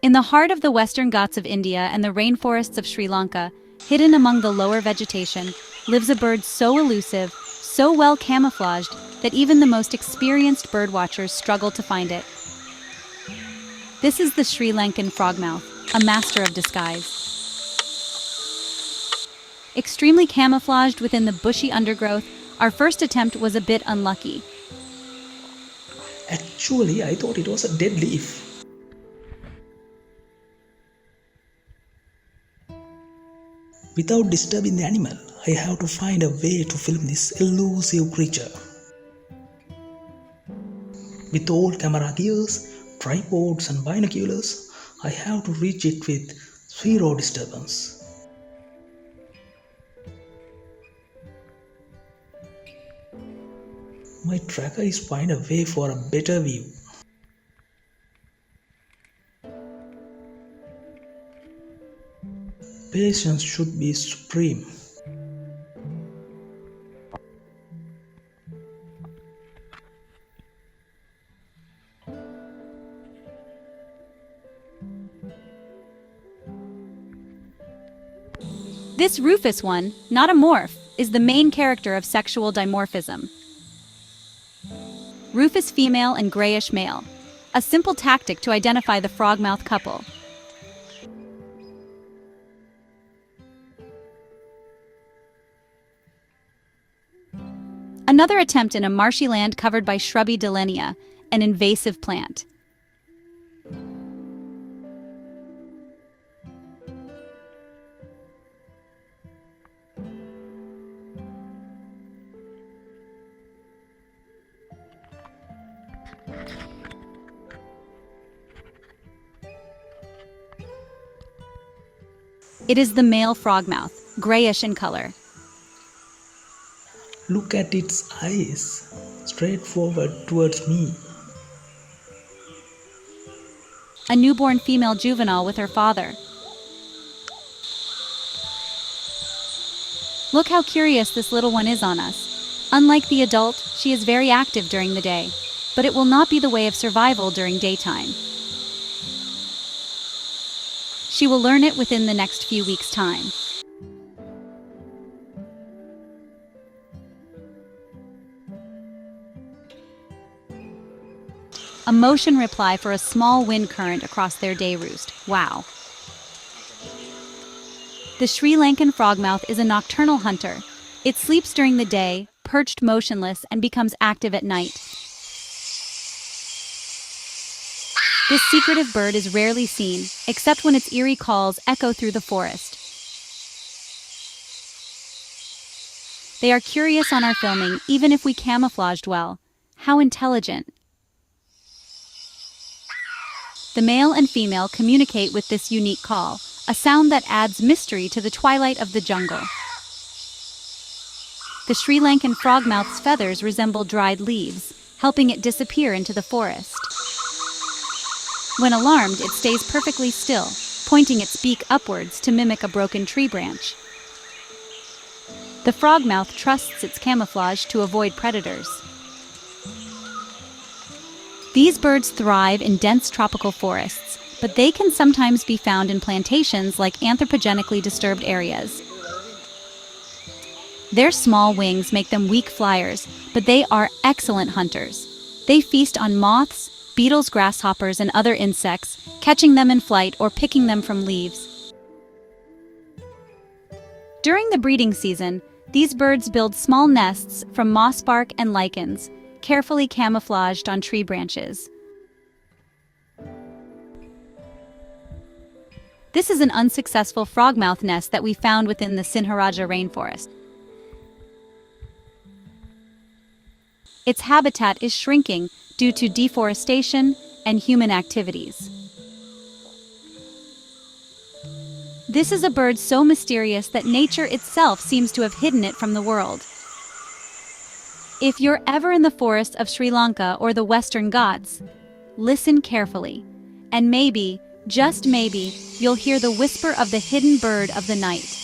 In the heart of the Western Ghats of India and the rainforests of Sri Lanka, hidden among the lower vegetation, lives a bird so elusive, so well camouflaged, that even the most experienced birdwatchers struggle to find it. This is the Sri Lankan frogmouth, a master of disguise. Extremely camouflaged within the bushy undergrowth, our first attempt was a bit unlucky. Actually, I thought it was a dead leaf. Without disturbing the animal, I have to find a way to film this elusive creature. With all camera gears, tripods and binoculars, I have to reach it with zero disturbance. My tracker is find a way for a better view. Patience should be supreme. This rufous one, not a morph, is the main character of sexual dimorphism. Rufous female and grayish male, a simple tactic to identify the frogmouth couple. Another attempt in a marshy land covered by shrubby Delenia, an invasive plant. It is the male frogmouth, grayish in color. Look at its eyes, straight forward towards me. A newborn female juvenile with her father. Look how curious this little one is on us. Unlike the adult, she is very active during the day, but it will not be the way of survival during daytime. She will learn it within the next few weeks' time. A motion reply for a small wind current across their day roost. Wow. The Sri Lankan frogmouth is a nocturnal hunter. It sleeps during the day, perched motionless, and becomes active at night. This secretive bird is rarely seen, except when its eerie calls echo through the forest. They are curious on our filming, even if we camouflaged well. How intelligent. The male and female communicate with this unique call, a sound that adds mystery to the twilight of the jungle. The Sri Lankan frogmouth's feathers resemble dried leaves, helping it disappear into the forest. When alarmed, it stays perfectly still, pointing its beak upwards to mimic a broken tree branch. The frogmouth trusts its camouflage to avoid predators. These birds thrive in dense tropical forests, but they can sometimes be found in plantations like anthropogenically disturbed areas. Their small wings make them weak flyers, but they are excellent hunters. They feast on moths, beetles, grasshoppers, and other insects, catching them in flight or picking them from leaves. During the breeding season, these birds build small nests from moss bark and lichens, carefully camouflaged on tree branches. This is an unsuccessful frogmouth nest that we found within the Sinharaja rainforest. its habitat is shrinking due to deforestation and human activities. This is a bird so mysterious that nature itself seems to have hidden it from the world. If you're ever in the forests of Sri Lanka or the Western Ghats, listen carefully, and maybe, just maybe, you'll hear the whisper of the hidden bird of the night.